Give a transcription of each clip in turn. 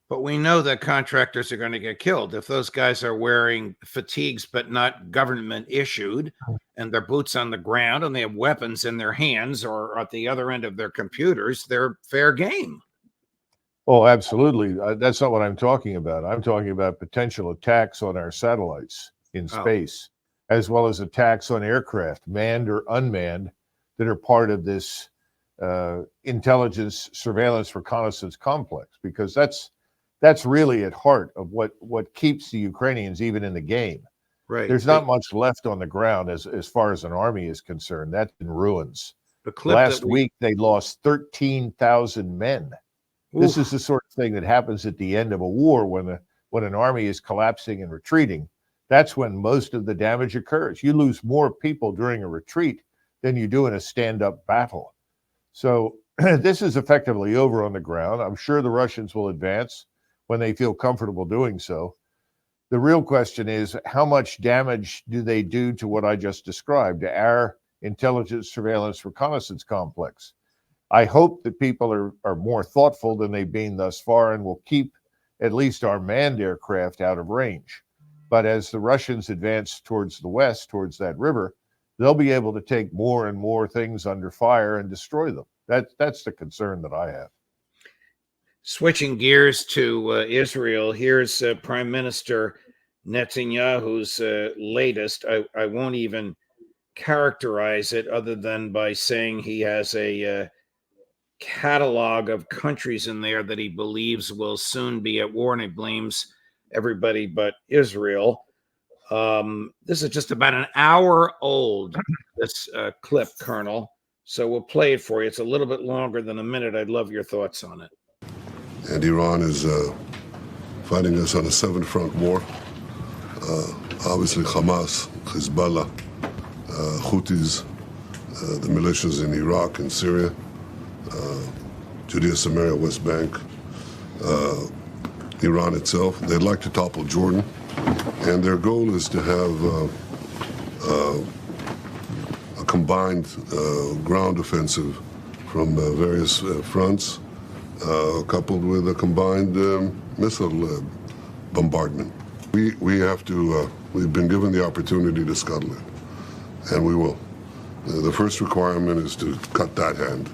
But we know that contractors are going to get killed if those guys are wearing fatigues but not government issued, and their boots on the ground, and they have weapons in their hands or at the other end of their computers. They're fair game. Oh, absolutely. That's not what I'm talking about. I'm talking about potential attacks on our satellites in space, as well as attacks on aircraft, manned or unmanned, that are part of this intelligence, surveillance, reconnaissance complex, because that's really at heart of what keeps the Ukrainians even in the game. Right. There's not much left on the ground as far as an army is concerned. That's in ruins. Last week, they lost 13,000 men. Oof. This is the sort of thing that happens at the end of a war when an army is collapsing and retreating. That's when most of the damage occurs. You lose more people during a retreat than you do in a stand-up battle. So this is effectively over on the ground. I'm sure the Russians will advance when they feel comfortable doing so. The real question is, how much damage do they do to what I just described, to our intelligence, surveillance, reconnaissance complex? I hope that people are more thoughtful than they've been thus far and will keep at least our manned aircraft out of range. But as the Russians advance towards the west, towards that river, they'll be able to take more and more things under fire and destroy them. That's the concern that I have. Switching gears to Israel, here's Prime Minister Netanyahu's latest. I won't even characterize it other than by saying he has a catalog of countries in there that he believes will soon be at war, and he blames everybody but Israel. This is just about an hour old, this clip, Colonel. So we'll play it for you. It's a little bit longer than a minute. I'd love your thoughts on it. And Iran is fighting us on a seven-front war. Obviously, Hamas, Hezbollah, Houthis, the militias in Iraq and Syria, Judea, Samaria, West Bank, Iran itself. They'd like to topple Jordan, and their goal is to have a combined ground offensive from various fronts, coupled with a combined missile bombardment. We have to, we've been given the opportunity to scuttle it, and we will. The first requirement is to cut that hand,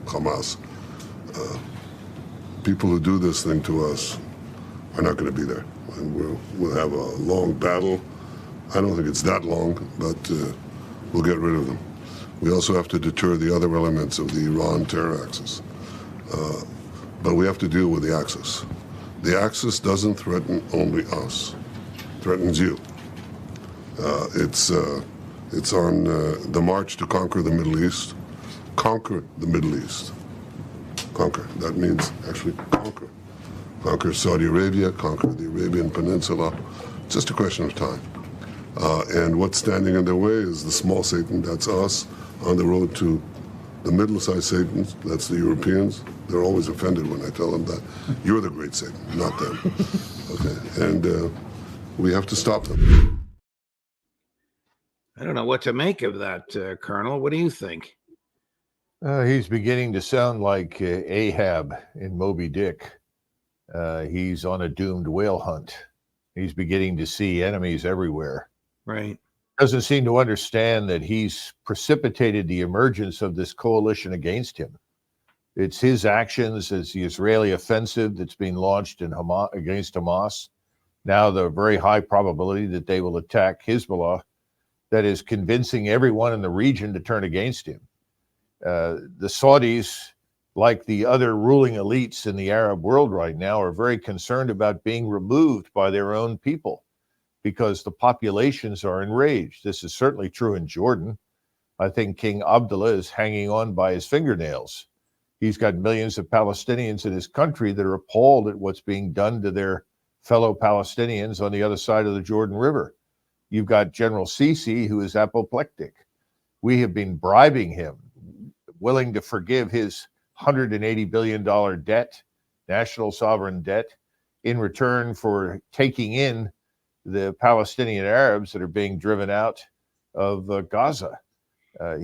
Hamas. People who do this thing to us are not going to be there, and we'll have a long battle. I don't think it's that long, but we'll get rid of them. We also have to deter the other elements of the Iran terror axis. But we have to deal with the axis. The axis doesn't threaten only us, it threatens you. It's on the march to conquer the Middle East. Conquer the Middle East. Conquer. That means actually conquer. Conquer Saudi Arabia, conquer the Arabian Peninsula. It's just a question of time. And what's standing in their way is the small Satan, that's us, on the road to the middle-sized Satans, that's the Europeans. They're always offended when I tell them that. You're the great Satan, not them. Okay, and we have to stop them. I don't know what to make of that, Colonel. What do you think? He's beginning to sound like Ahab in Moby Dick. He's on a doomed whale hunt. He's beginning to see enemies everywhere. Right. Doesn't seem to understand that he's precipitated the emergence of this coalition against him. It's his actions as the Israeli offensive that's being launched in against Hamas. Now the very high probability that they will attack Hezbollah that is convincing everyone in the region to turn against him. The Saudis, like the other ruling elites in the Arab world right now, are very concerned about being removed by their own people because the populations are enraged. This is certainly true in Jordan. I think King Abdullah is hanging on by his fingernails. He's got millions of Palestinians in his country that are appalled at what's being done to their fellow Palestinians on the other side of the Jordan River. You've got General Sisi, who is apoplectic. We have been bribing him, willing to forgive his $180 billion debt, national sovereign debt, in return for taking in the Palestinian Arabs that are being driven out of Gaza.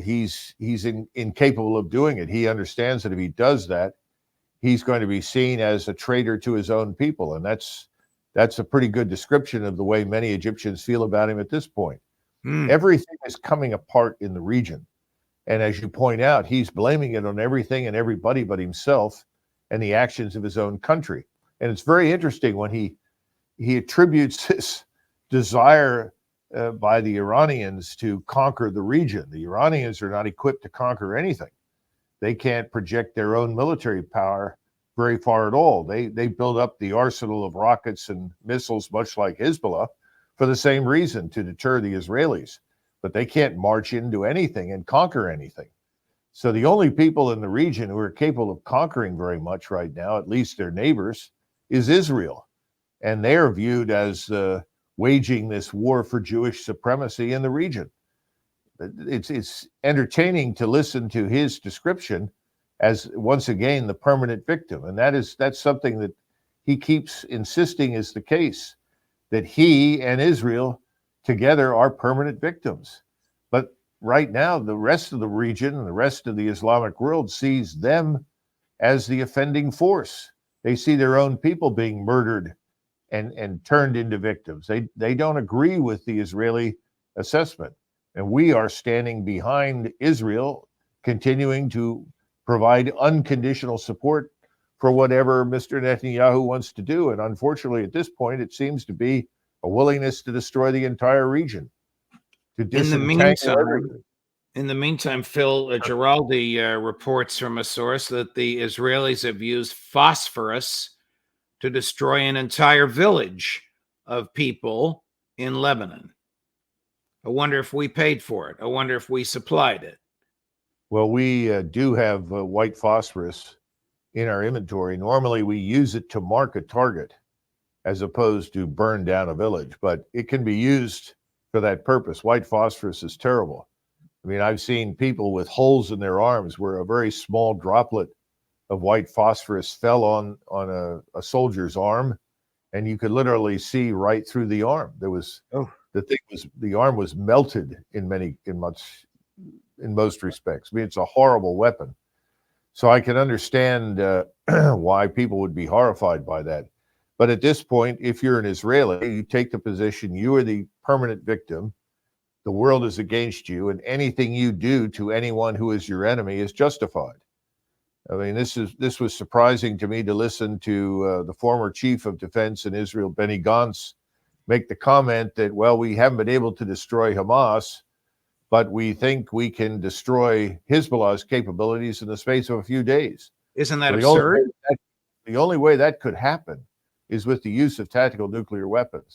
He's incapable of doing it. He understands that if he does that, he's going to be seen as a traitor to his own people. And that's a pretty good description of the way many Egyptians feel about him at this point. Everything is coming apart in the region. And as you point out, he's blaming it on everything and everybody but himself and the actions of his own country. And it's very interesting when he attributes this desire by the Iranians to conquer the region. The Iranians are not equipped to conquer anything. They can't project their own military power very far at all. They build up the arsenal of rockets and missiles, much like Hezbollah, for the same reason, to deter the Israelis. But they can't march into anything and conquer anything. So the only people in the region who are capable of conquering very much right now, at least their neighbors, is Israel. And they are viewed as waging this war for Jewish supremacy in the region. It's entertaining to listen to his description as, once again, the permanent victim. And that's something that he keeps insisting is the case, that he and Israel together are permanent victims. But right now, the rest of the region and the rest of the Islamic world sees them as the offending force. They see their own people being murdered and turned into victims. They don't agree with the Israeli assessment. And we are standing behind Israel, continuing to provide unconditional support for whatever Mr. Netanyahu wants to do. And unfortunately, at this point, it seems to be a willingness to destroy the entire region, to disentangle everything. In the meantime, Phil Giraldi reports from a source that the Israelis have used phosphorus to destroy an entire village of people in Lebanon. I wonder if we paid for it. I wonder if we supplied it. Well, we do have white phosphorus in our inventory. Normally, we use it to mark a target as opposed to burn down a village, but it can be used for that purpose. White phosphorus is terrible. I mean, I've seen people with holes in their arms where a very small droplet of white phosphorus fell on a soldier's arm, and you could literally see right through the arm. There was the arm was melted in most respects. I mean, it's a horrible weapon. So I can understand why people would be horrified by that. But at this point, if you're an Israeli, you take the position you are the permanent victim. The world is against you, and anything you do to anyone who is your enemy is justified. I mean, this was surprising to me to listen to the former chief of defense in Israel, Benny Gantz, make the comment that, well, we haven't been able to destroy Hamas, but we think we can destroy Hezbollah's capabilities in the space of a few days. Isn't that absurd? The only way that could happen is with the use of tactical nuclear weapons.